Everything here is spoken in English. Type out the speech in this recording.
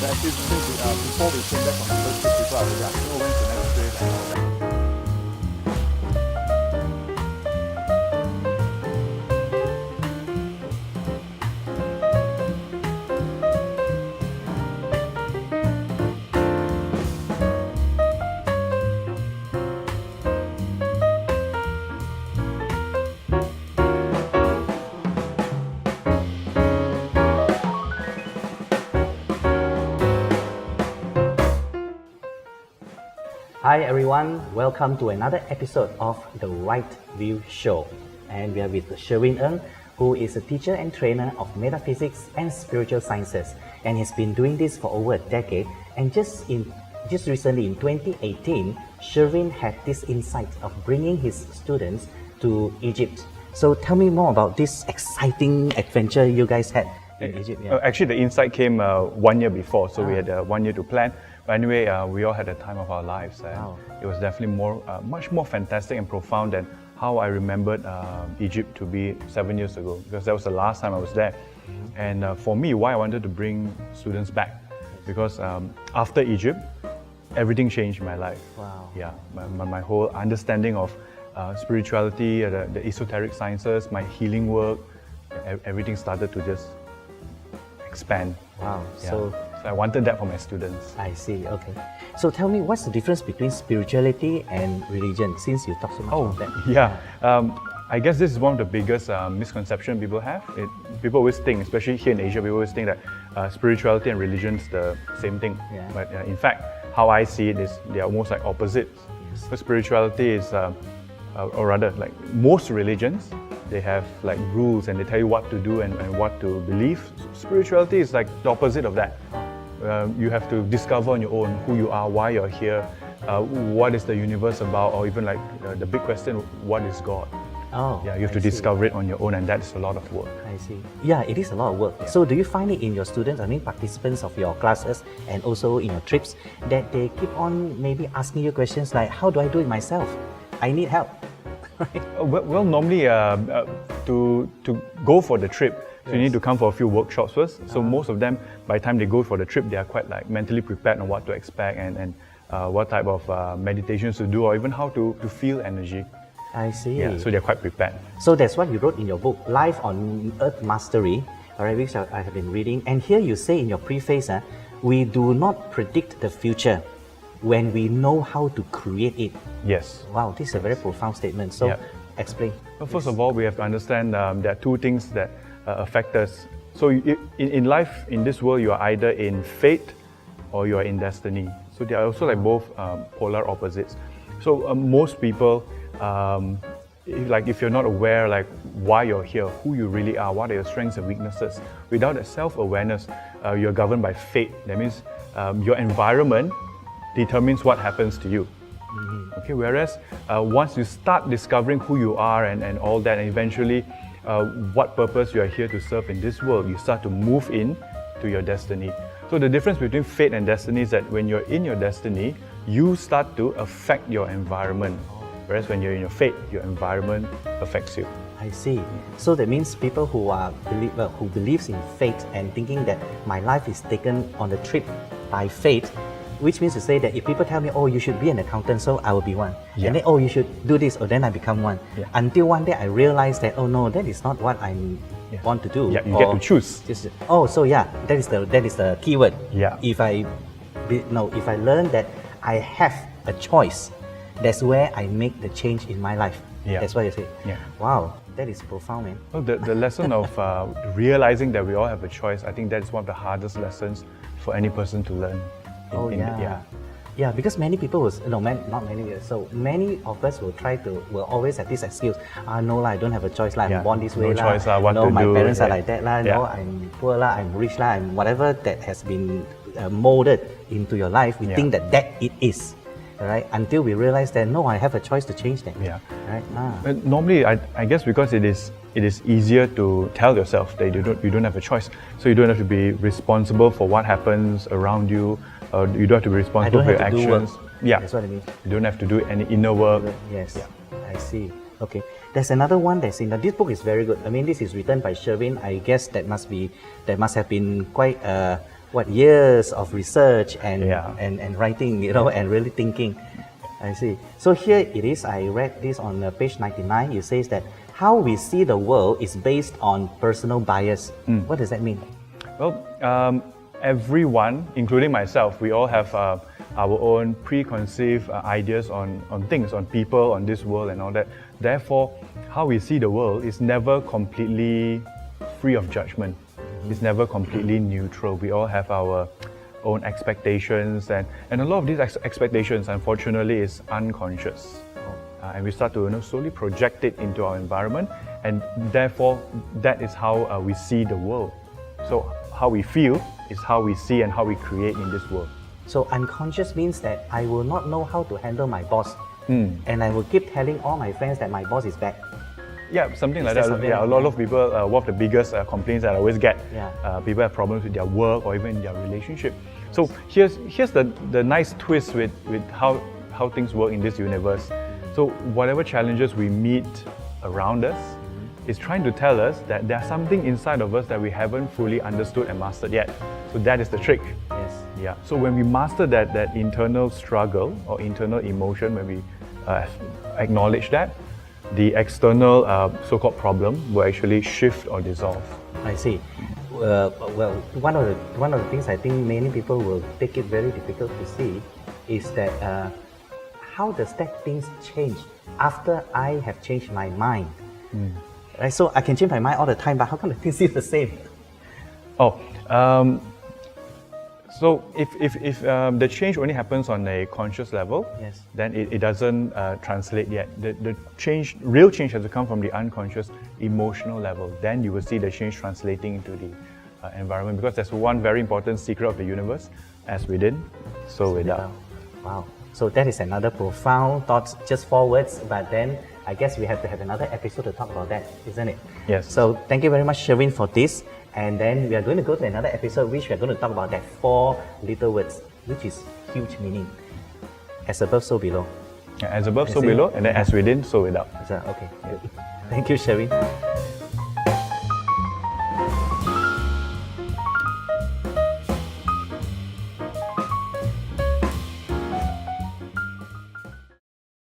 But actually, before we came back from the first trip, people are already asking, oh, when's the next trip and all that. Hi everyone, welcome to another episode of The Right View Show. And we are with Sherwin Ng, who is a teacher and trainer of metaphysics and spiritual sciences. And he's been doing this for over a decade. And just recently in 2018, Sherwin had this insight of bringing his students to Egypt. So tell me more about this exciting adventure you guys had in Egypt. Yeah. Actually, the insight came 1 year before, so we had 1 year to plan. But anyway, we all had the time of our lives, and it was definitely much more fantastic and profound than how I remembered Egypt to be 7 years ago, because that was the last time I was there. And for me, why I wanted to bring students back, because after Egypt, everything changed in my life. Wow. Yeah, my whole understanding of spirituality, the esoteric sciences, my healing work, everything started to just expand. Wow. Yeah. So I wanted that for my students. I see, okay. So tell me, what's the difference between spirituality and religion, since you talk so much about that? Yeah. I guess this is one of the biggest misconceptions people have. People always think, especially here in Asia, people always think that spirituality and religion is the same thing. Yeah. But in fact, how I see it is they are almost like opposites. Yes. So spirituality is, or rather, like most religions, they have like rules and they tell you what to do and what to believe. Spirituality is like the opposite of that. You have to discover on your own who you are, why you're here, what is the universe about, or even like the big question, what is God? Oh, yeah, you have to discover it on your own, and that's a lot of work. I see. Yeah, it is a lot of work. Yeah. So do you find it in your students, participants of your classes and also in your trips, that they keep on maybe asking you questions like, how do I do it myself? I need help. Well, normally to go for the trip, so you need to come for a few workshops first. So most of them, by the time they go for the trip, they are quite like mentally prepared on what to expect and what type of meditations to do, or even how to feel energy. I see. Yeah, so they're quite prepared. So that's what you wrote in your book, Life on Earth Mastery, which I have been reading. And here you say in your preface, we do not predict the future when we know how to create it. Yes. Wow, this is a very profound statement. So explain. Well, first of all, we have to understand there are two things that affect us. So in life, in this world, you are either in fate or you are in destiny. So they are also like both polar opposites. So most people, if you're not aware like why you're here, who you really are, what are your strengths and weaknesses, without that self-awareness, you're governed by fate. That means your environment determines what happens to you. Okay, whereas once you start discovering who you are and all that, and eventually what purpose you are here to serve in this world, you start to move in to your destiny. So the difference between fate and destiny is that when you're in your destiny, you start to affect your environment. Whereas when you're in your fate, your environment affects you. I see. So that means people who believes in fate and thinking that my life is taken on the trip by fate, which means to say that if people tell me, oh, you should be an accountant, so I will be one. Yeah. And then, oh, you should do this, or then I become one. Yeah. Until one day I realize that, oh no, that is not what I want to do. Yeah, you get to choose. That is the key word. Yeah. If I learn that I have a choice, that's where I make the change in my life. Yeah. That's what you say. Yeah. Wow, that is profound, man. Well, the lesson of realizing that we all have a choice, I think that is one of the hardest lessons for any person to learn. Yeah, because many people not many. So many of us will always have this excuse. No, I don't have a choice. I'm born this way. No choice. My parents are like that. No, I'm poor. I'm rich. I'm whatever that has been molded into your life. We think that it is. Right? Until we realize that no, I have a choice to change that. Yeah. Right? Normally, I guess because it is easier to tell yourself that you don't have a choice. So you don't have to be responsible for what happens around you. You don't have to be responsible for your actions. Yeah, that's what I mean. You don't have to do any inner work. Yes. Yeah. I see. Okay. There's another one that's in this book is very good. This is written by Sherwin. I guess that must have been quite years of research and Yeah. and writing, and really thinking. I see. So here it is. I read this on page 99. It says that how we see the world is based on personal bias. What does that mean? Well, everyone, including myself, we all have our own preconceived ideas on things, on people, on this world and all that. Therefore, how we see the world is never completely free of judgment. It's never completely neutral. We all have our own expectations, and a lot of these expectations, unfortunately, is unconscious. And we start to slowly project it into our environment, and therefore, that is how we see the world. So how we feel is how we see and how we create in this world. So unconscious means that I will not know how to handle my boss, and I will keep telling all my friends that my boss is bad. Yeah, something like that that. something Yeah, a like lot that? of people, one of the biggest complaints that I always get, Yeah. people have problems with their work or even their relationship. So here's the nice twist with how things work in this universe. So whatever challenges we meet around us is trying to tell us that there's something inside of us that we haven't fully understood and mastered yet. So that is the trick. Yes. Yeah. So when we master that internal struggle or internal emotion, when we acknowledge that, the external so-called problem will actually shift or dissolve. I see. Well, one of the things I think many people will take it very difficult to see is that how does that things change after I have changed my mind? Right. So I can change my mind all the time, but how come the things is the same? Oh, so if the change only happens on a conscious level, Yes. then it doesn't translate yet. The real change has to come from the unconscious emotional level. Then you will see the change translating into the environment, because there's one very important secret of the universe: as within, so without. Wow. So that is another profound thought, just 4 words, but then I guess we have to have another episode to talk about that, isn't it? Yes. So thank you very much, Sherwin, for this. And then we are going to go to another episode, which we are going to talk about that 4 little words, which is huge meaning. As above, so below. As above, so see. below, and then as within, so without. So, okay, good. Thank you, Sherwin.